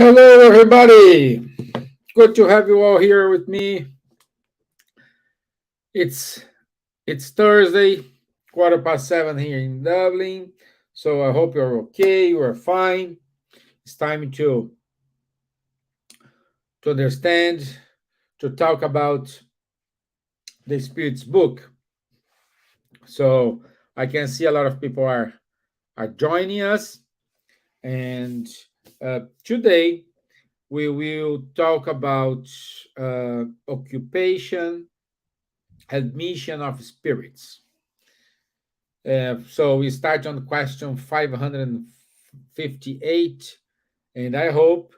Hello, everybody. Good to have you all here with me. It's it's Thursday, 7:15 here in Dublin. So I hope you're okay. You are fine. It's time to understand, to talk about the Spirit's book. So I can see a lot of people are joining us, and today we will talk about occupation and mission of spirits. So we start on question 558, and I hope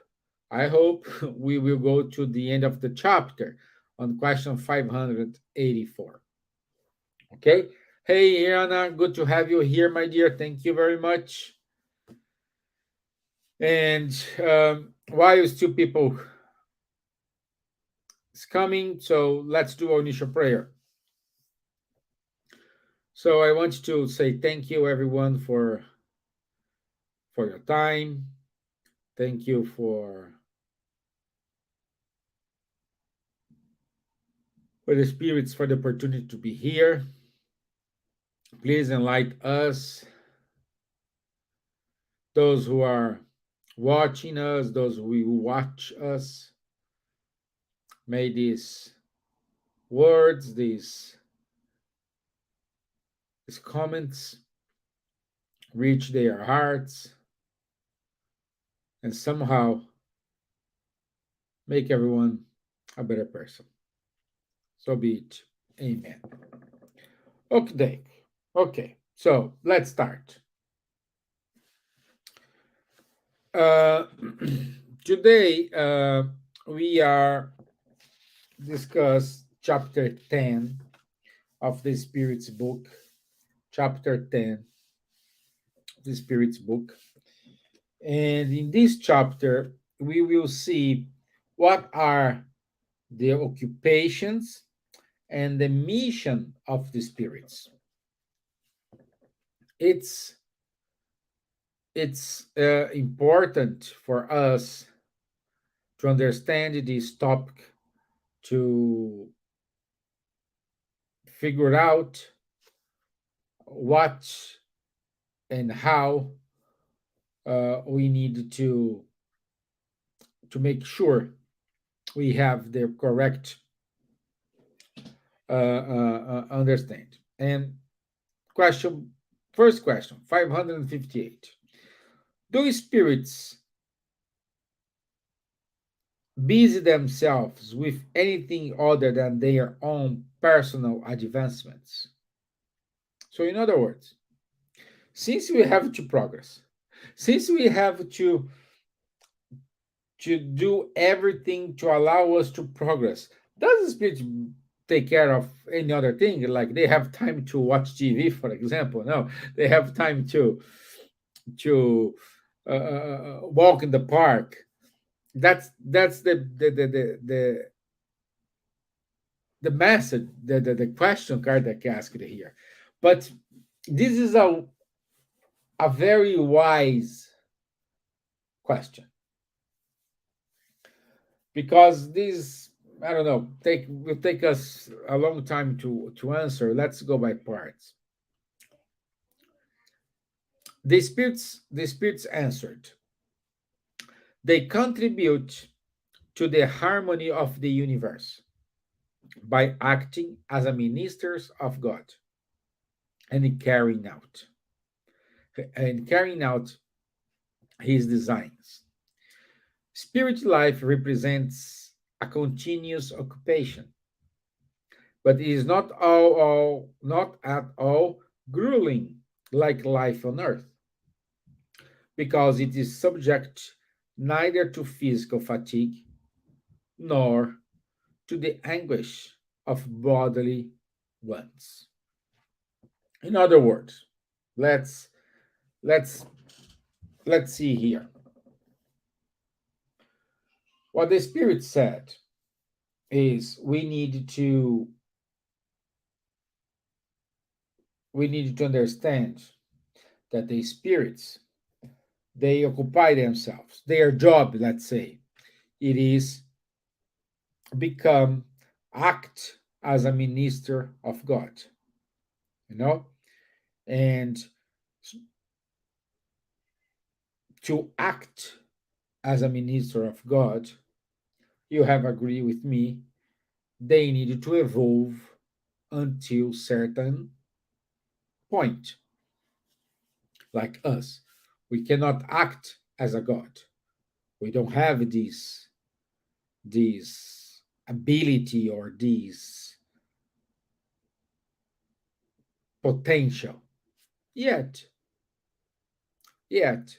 we will go to the end of the chapter on question 584. Okay. Hey, Anna, good to have you here, my dear. Thank you very much. And while still people is coming, so let's do our initial prayer. So I want to say thank you, everyone, for your time. Thank you for the spirits for the opportunity to be here. Please enlighten us, those who are watching us, those who will watch us. May these words, these comments reach their hearts and somehow make everyone a better person. So be it. Amen. Okay. Okay. So let's start. Today we are discuss chapter 10 of the Spirit's book. Chapter 10 of the Spirit's book. And in this chapter, we will see what are the occupations and the mission of the spirits. It's important for us to understand this topic, to figure out what and how we need to make sure we have the correct understand. And first question, 558. Do spirits busy themselves with anything other than their own personal advancements? So, in other words, since we have to progress, since we have to do everything to allow us to progress, does the spirit take care of any other thing? Like they have time to watch TV, for example? No, they have time to walk in the park. That's the message, the question Kardec asked here. But this is a very wise question, because this, I don't know, will take us a long time to answer. Let's go by parts. The spirits answered. They contribute to the harmony of the universe by acting as a ministers of God and carrying out his designs. Spirit life represents a continuous occupation, but it is not at all grueling like life on earth, because it is subject neither to physical fatigue nor to the anguish of bodily wants. In other words, let's let's let's see here. What the Spirit said is we need to understand that the spirits They occupy themselves. Their job, let's say, it is become act as a minister of God, you know, and to act as a minister of God, you have agreed with me, they need to evolve until certain point, like us. We cannot act as a God. We don't have this ability or this potential yet. Yet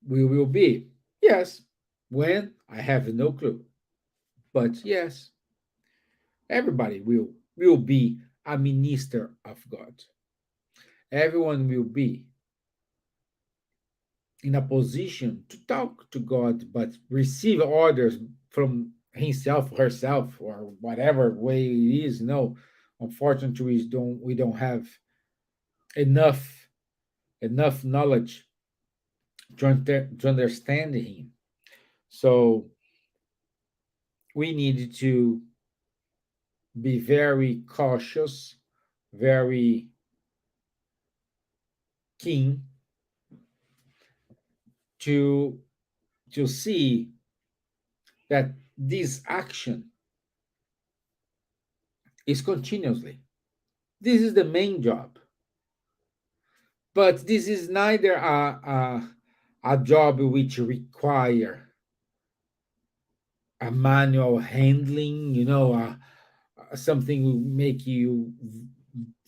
we will be. Yes. When? I have no clue. But yes, everybody will be a minister of God. Everyone will be in a position to talk to God, but receive orders from himself, herself, or whatever way it is. No, unfortunately, we don't have enough knowledge to understand him. So we need to be very cautious, very keen to see that this action is continuously. This is the main job, but this is neither a job which require a manual handling, something will make you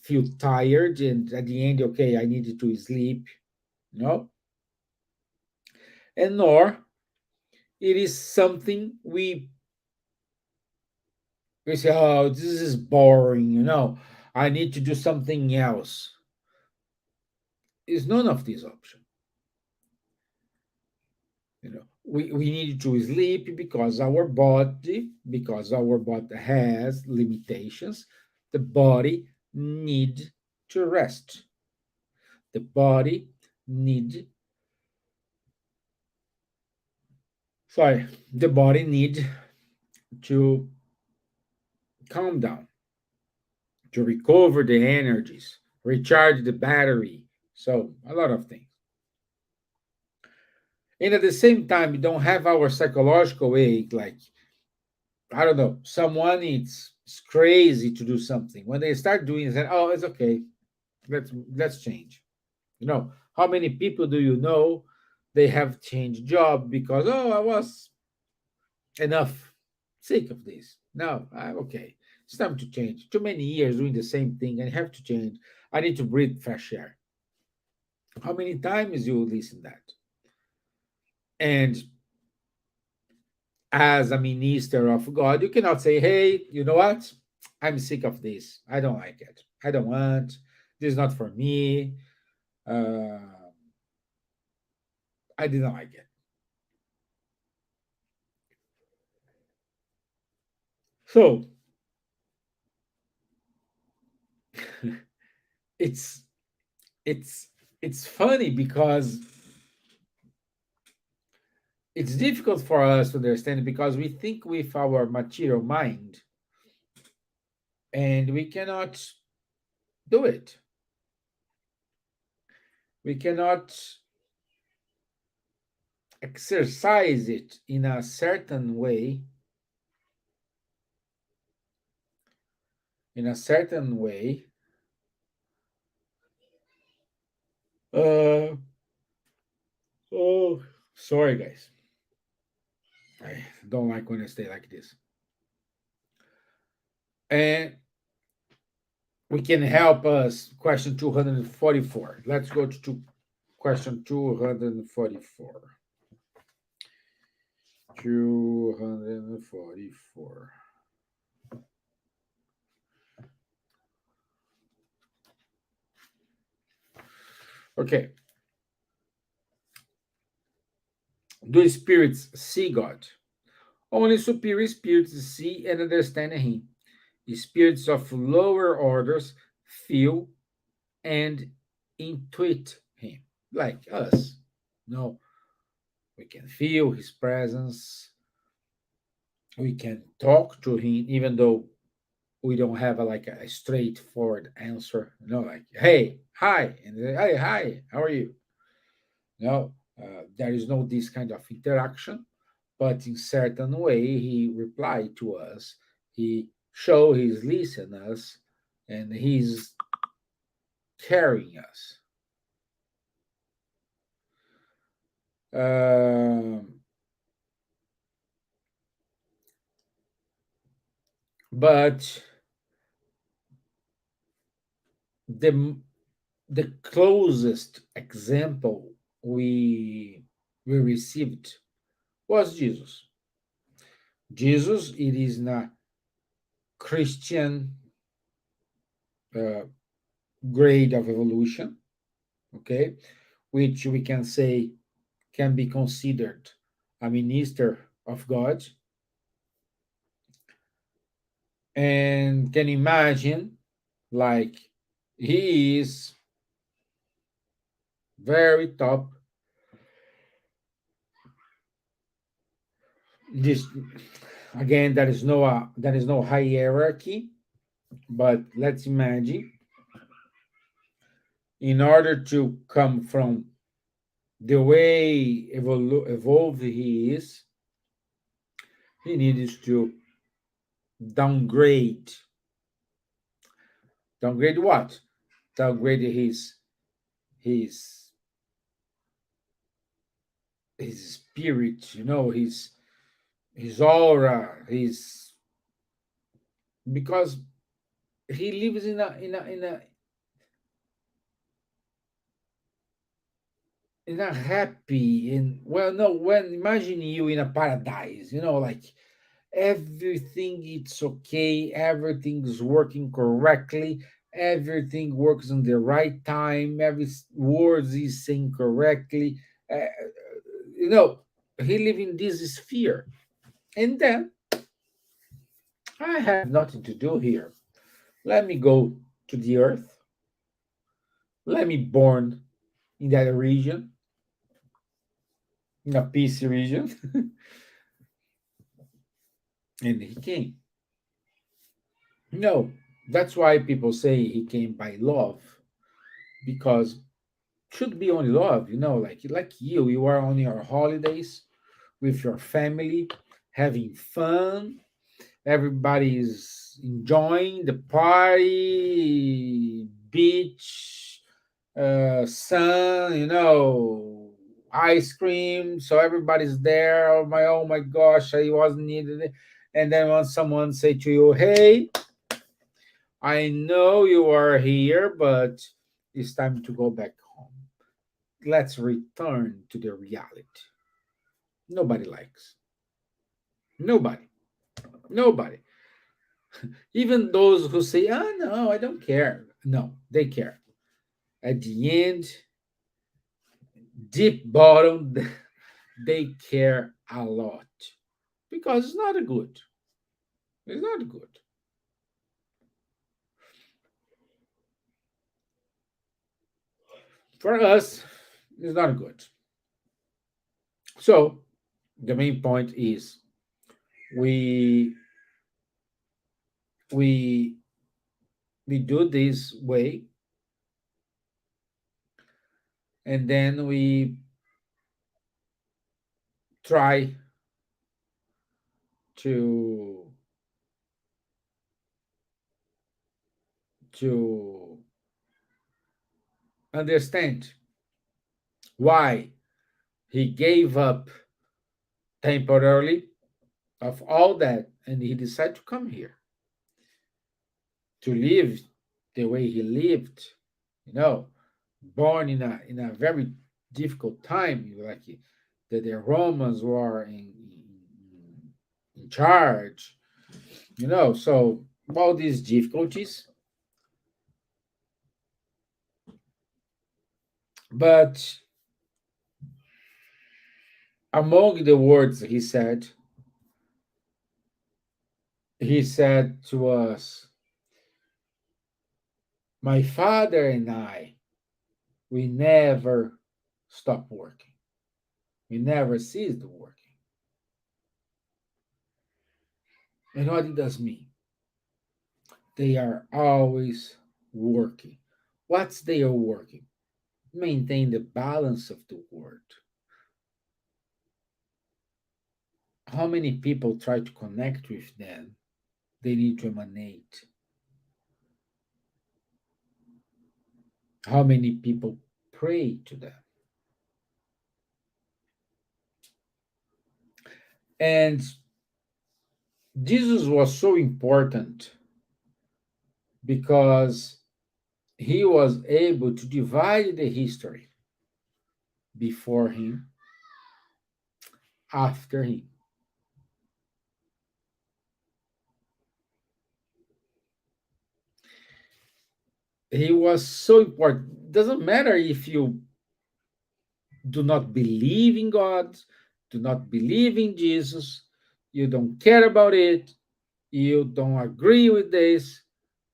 feel tired, and at the end, okay, I needed to sleep, no, and nor it is something we say, oh, this is boring, I need to do something else. Is none of these options. We need to sleep because our body has limitations. The body need to rest. The body need the body need to calm down, to recover the energies, recharge the battery. So a lot of things. And at the same time, we don't have our psychological way, like, I don't know, someone it's crazy to do something. When they start doing it, oh, it's okay. Let's change. How many people do you know they have changed job because, oh, I was enough sick of this. No, okay. It's time to change. Too many years doing the same thing. I have to change. I need to breathe fresh air. How many times you listen that? And as a minister of God, you cannot say, hey, you know what? I'm sick of this. I don't like it. I don't want. This is not for me. Uh, I didn't like it. So it's it's it's funny because it's difficult for us to understand because we think with our material mind and we cannot do it. We cannot exercise it in a certain way, in a certain way. Uh, oh, sorry, guys. I don't like when I stay like this. And we can help us. Question 244. Let's go to question 244. 244. Okay. Do spirits see God? Only superior spirits see and understand Him. Spirits of lower orders feel and intuit Him, like us. No, We can feel his presence. We can talk to him, even though we don't have a straightforward answer. Like, hey, hi, and hey, hi, how are you? No, there is no this kind of interaction, but in certain way he replied to us. He show his listeners, and he's carrying us. Um, but the the closest example we received was Jesus. Jesus, it is not Christian uh, grade of evolution, okay, which we can say can be considered a minister of God, and can imagine like he is very top. This again, there is no hierarchy, but let's imagine in order to come from the way evolved he is, he needs to downgrade. Downgrade what? Downgrade his his spirit, his aura, his because he lives in a happy and well no when imagine you in a paradise, like everything it's okay, everything's working correctly, everything works in the right time, every words is saying correctly. uh, you know he live in this sphere, and then I have nothing to do here. Let me go to the earth, let me born in that region, in a peace region. And he came. No, that's why people say he came by love, because should be only love, like you are on your holidays with your family, having fun, everybody's enjoying the party, beach, sun, ice cream. So everybody's there. Oh my gosh, I wasn't needed it. And then when someone say to you, "Hey, I know you are here, but it's time to go back home. Let's return to the reality." Nobody likes. Nobody. Nobody. Even those who say, "Oh no, I don't care." No, they care. At the end, deep bottom, they care a lot because it's not good. It's not good for us. It's not good. So the main point is we we we do this way, and then we try to to understand why he gave up temporarily of all that, and he decided to come here to live the way he lived, you know born in a very difficult time, like the Romans were in charge, so all these difficulties. But among the words he said to us, "My father and I, we never stop working. We never cease the working. And what it does mean? They are always working. What's they are working? Maintain the balance of the world. How many people try to connect with them? They need to emanate. How many people pray to them? And Jesus was so important because he was able to divide the history before him, after him. He was so important. Doesn't matter if you do not believe in God, do not believe in Jesus, you don't care about it, you don't agree with this,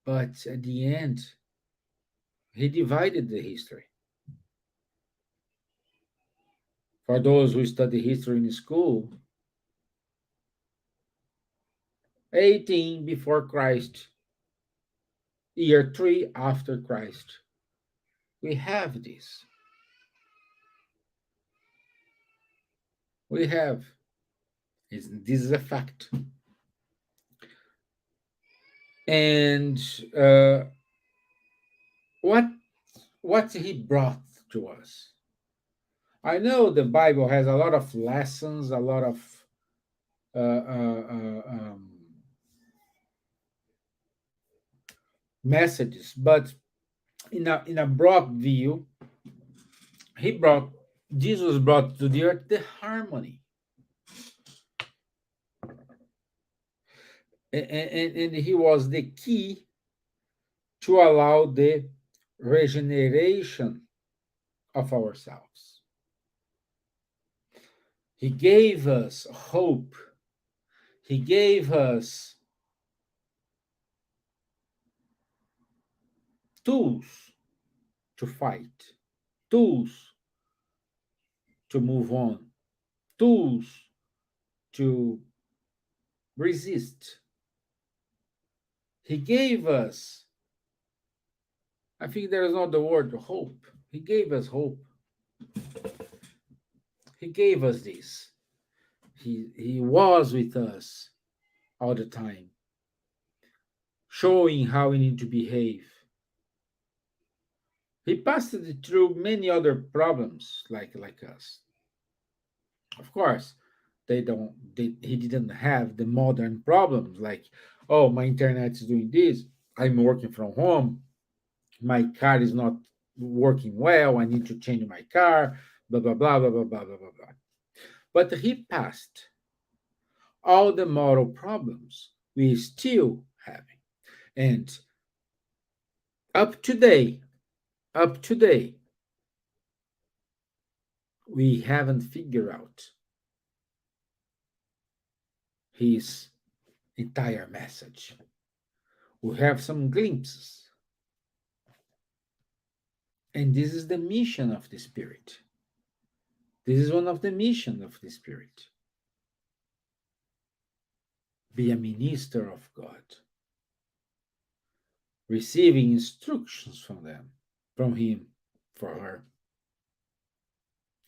but at the end, he divided the history. For those who study history in school, 18 before Christ, year 3 after Christ, we have this. We have. This is a fact. And what he brought to us. I know the Bible has a lot of lessons, a lot of uh, uh, uh, um, messages, but in a broad view, he brought Jesus brought to the earth the harmony, and he was the key to allow the regeneration of ourselves. He gave us hope. He gave us tools to fight, tools to move on, tools to resist. He gave us, I think there is not the word hope. He gave us hope. He gave us this. He was with us all the time, showing how we need to behave. He passed through many other problems like us. Of course, he didn't have the modern problems like, oh, my internet is doing this, I'm working from home, my car is not working well, I need to change my car, blah blah blah blah blah blah blah blah blah. But he passed all the moral problems we still having. And up today, up today, we haven't figured out his entire message. We have some glimpses. And this is the mission of the Spirit. This is one of the missions of the Spirit. Be a minister of God, receiving instructions from them, from him, for her,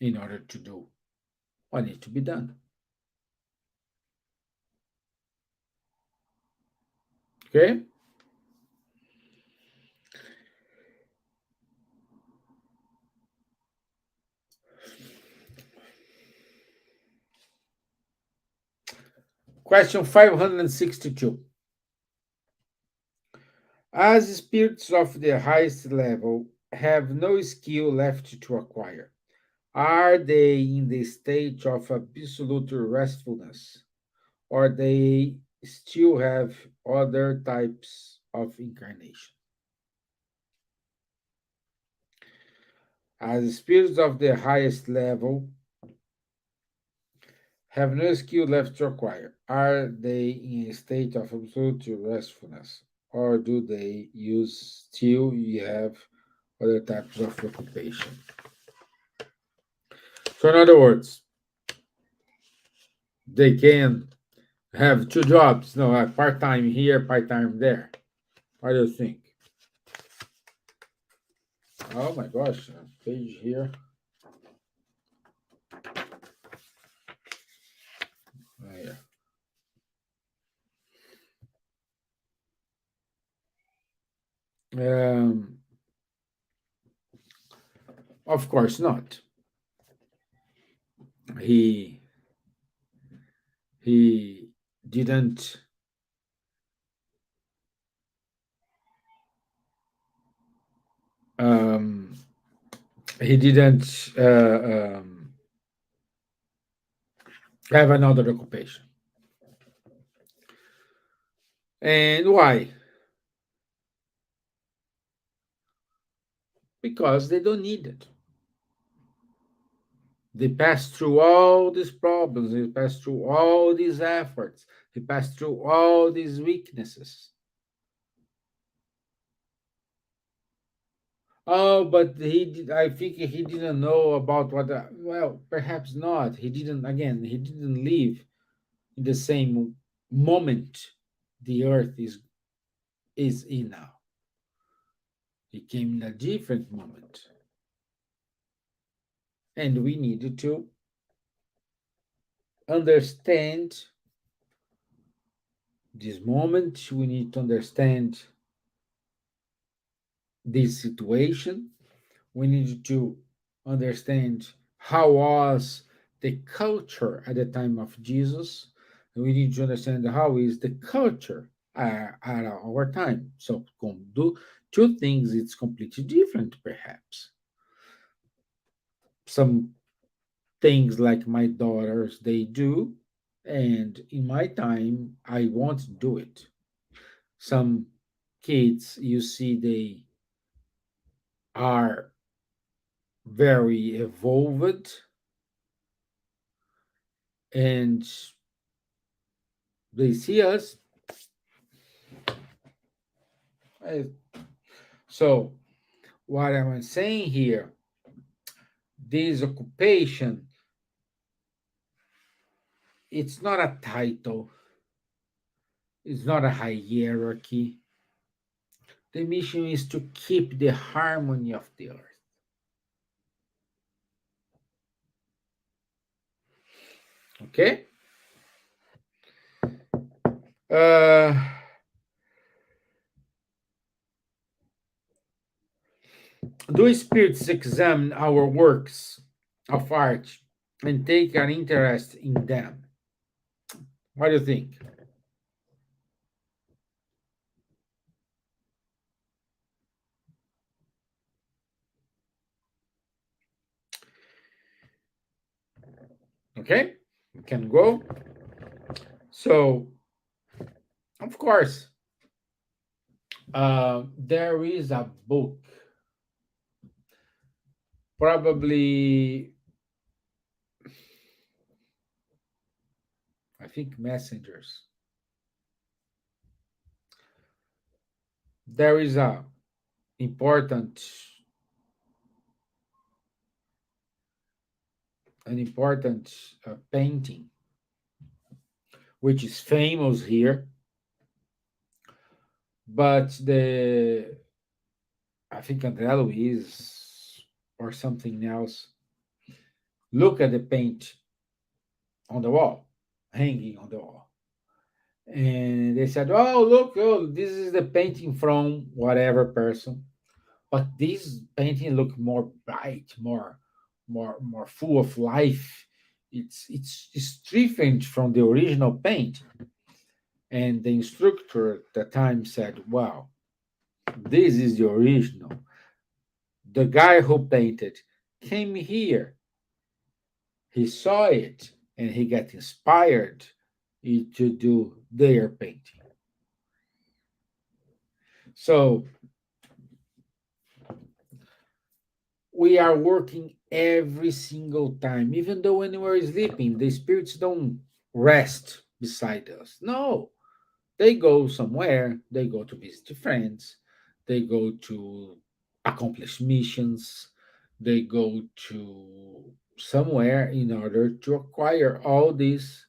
in order to do what needs to be done. Okay? Question 562. As spirits of the highest level have no skill left to acquire, are they in the state of absolute restfulness, or they still have other types of incarnation? As spirits of the highest level have no skill left to acquire, are they in a state of absolute restfulness, or do they still have other types of occupation? So, in other words, They can have two jobs, no, part time here, part time there. What do you think? Oh my gosh, page here. Oh, yeah. Of course not. He he didn't um, he didn't have another occupation. And why? Because they don't need it. They pass through all these problems, they pass through all these efforts, they pass through all these weaknesses. Oh, but I think he didn't know about what, well, perhaps not. He didn't, again, he didn't live in the same moment the earth is in now. He came in a different moment. And we needed to understand this moment. We need to understand this situation. We need to understand how was the culture at the time of Jesus. And we need to understand how is the culture at our time. So do two things. It's completely different, perhaps. Some things like my daughters they do, and in my time I won't do it. Some kids, you see, they are very evolved and they see us. Uh, So, what am I saying here? This occupation, it's not a title, it's not a hierarchy. The mission is to keep the harmony of the earth. Okay? Uh, do spirits examine our works of art and take an interest in them? What do you think? Okay? We can go. So, of course, there is a book, probably, I think, Messengers. There is a important an important painting which is famous here, but the I think Andrea Luiz or something else look at the paint on the wall, hanging on the wall, and they said, "Oh, look, oh, this is the painting from whatever person." But this painting look more bright, more full of life. It's different from the original paint. And the instructor at the time said, "Wow, this is the original. The guy who painted came here, he saw it, and he got inspired to do their painting." So we are working every single time, even though when we're sleeping, the spirits don't rest beside us. No, they go somewhere, they go to visit friends, they go to accomplish missions, they go to somewhere in order to acquire all this.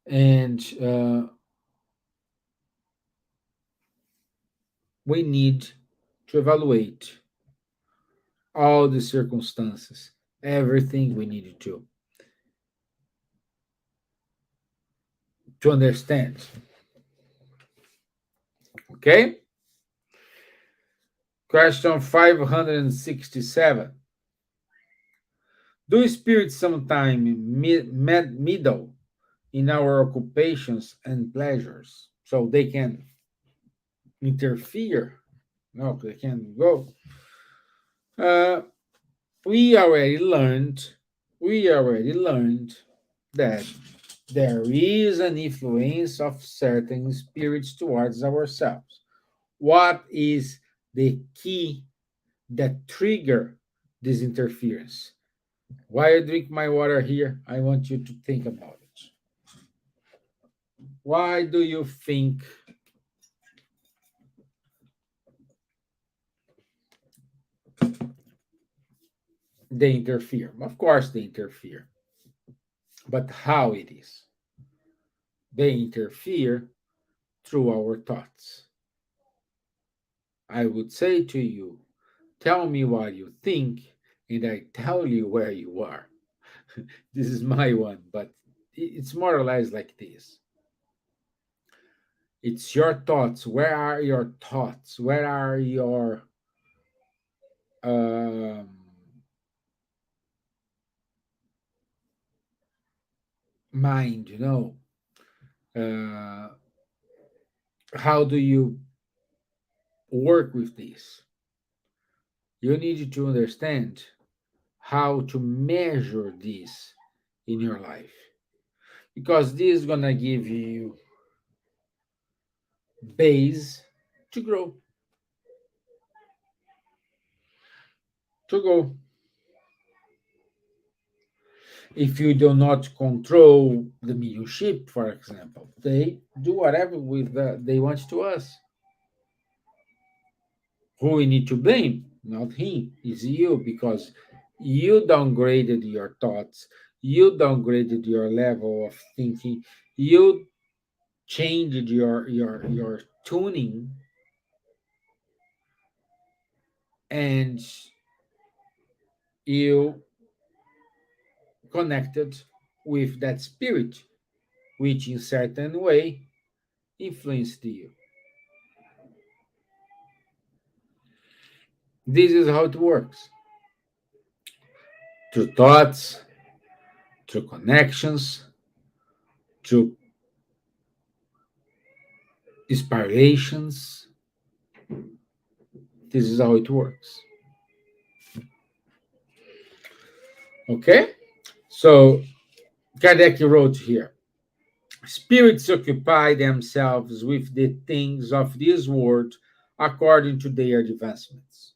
And we need to evaluate all the circumstances, everything we need to understand. Okay? Question 567. Do spirits sometimes meddle in our occupations and pleasures? So they can interfere. No, they can go. Uh, we already learned, we already learned that there is an influence of certain spirits towards ourselves. What is the key that trigger this interference? While I drink my water here, I want you to think about it. Why do you think they interfere? Of course, they interfere, but how it is? They interfere through our thoughts. I would say to you, tell me what you think, and I tell you where you are. This is my one, but it's more or less like this. It's your thoughts. Where are your thoughts? Where are your um, mind? Uh, how do you work with this? You need to understand how to measure this in your life, because this is gonna give you base to grow, to go. If you do not control the mediumship, for example, they do whatever they want to us. Who we need to blame? Not him, it's you, because you downgraded your thoughts, you downgraded your level of thinking, you changed your tuning, and you connected with that spirit, which in certain way influenced you. This is how it works: through thoughts, through connections, through inspirations. This is how it works. Okay? So Kardec wrote here: spirits occupy themselves with the things of this world according to their advancements.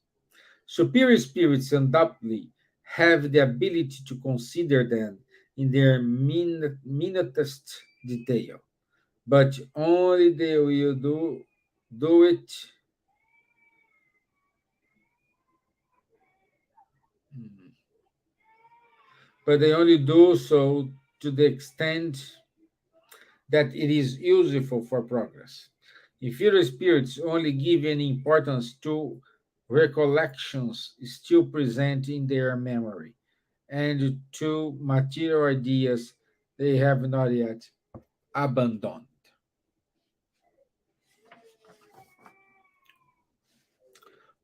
Superior spirits undoubtedly have the ability to consider them in their minutest detail, but only they will do it. But they only do so to the extent that it is useful for progress. Inferior spirits only give any importance to recollections still present in their memory and to material ideas they have not yet abandoned.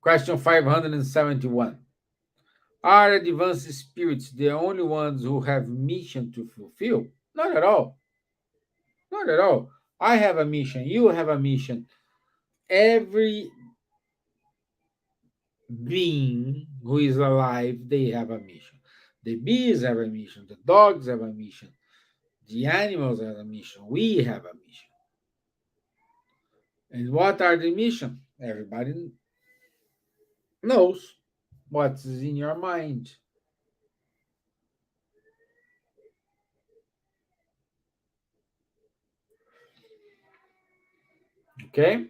Question 571. Are advanced spirits the only ones who have mission to fulfill? Not at all. Not at all. I have a mission. You have a mission. Every being who is alive, they have a mission. The bees have a mission. The dogs have a mission. The animals have a mission. We have a mission. And what are the mission? Everybody knows what's in your mind. Okay?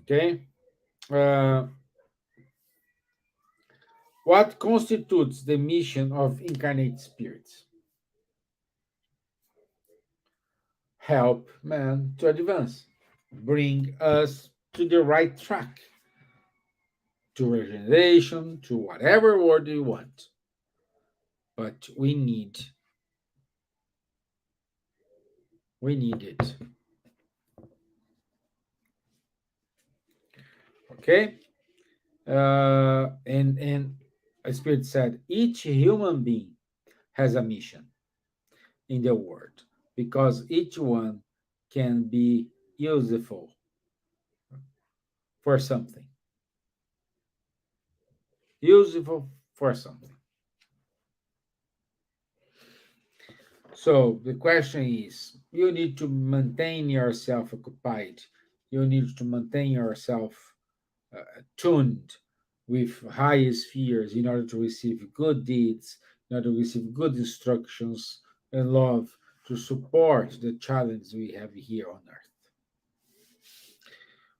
Okay? Uh, what constitutes the mission of incarnate spirits? help man to advance, bring us to the right track, to regeneration, to whatever word you want. But we need it. Okay? And a spirit said, each human being has a mission in the world because each one can be useful for something. Useful for something. So the question is, you need to maintain yourself occupied. You need to maintain yourself tuned with high spheres in order to receive good deeds, in order to receive good instructions and love to support the challenge we have here on earth.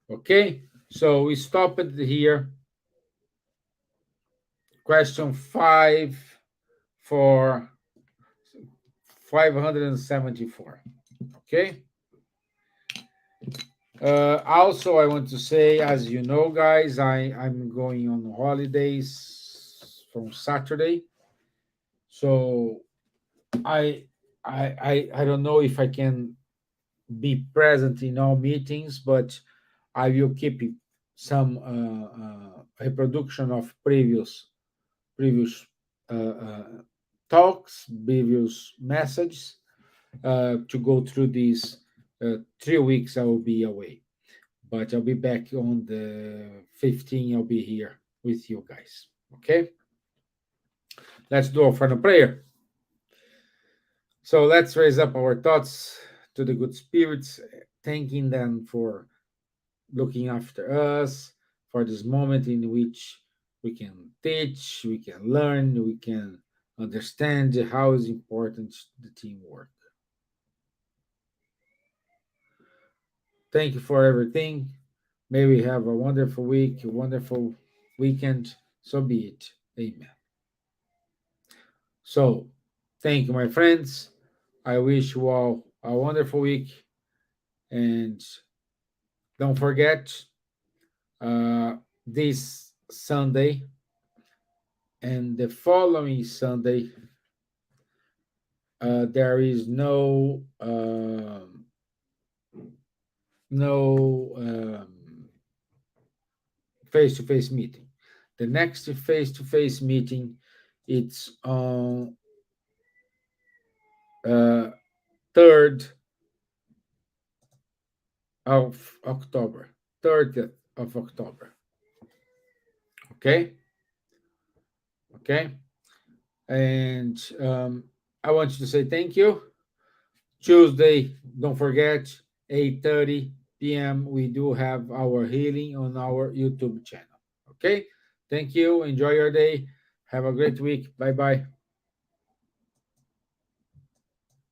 Okay, so we stop it here. Question 5 for 574. Okay. Also, I want to say, as you know, guys, I'm going on holidays from Saturday, so I I don't know if I can be present in all meetings, but I will keep some reproduction of previous uh, uh, talks, previous messages to go through these 3 weeks. I will be away, but I'll be back on the 15th. I'll be here with you guys. Okay, let's do a final prayer. So let's raise up our thoughts to the good spirits, thanking them for looking after us, for this moment in which we can teach, we can learn, we can understand how is important the teamwork. Thank you for everything. May we have a wonderful week, a wonderful weekend. So be it. Amen. So, thank you, my friends. I wish you all a wonderful week. And don't forget, this Sunday and the following Sunday, there is no face-to-face meeting. The next face-to-face meeting, it's on 3rd of October, 30th of October. Okay, okay, and I want you to say thank you. Tuesday, don't forget, 8:30 p.m. We do have our healing on our YouTube channel. Okay, thank you. Enjoy your day. Have a great week. Bye bye.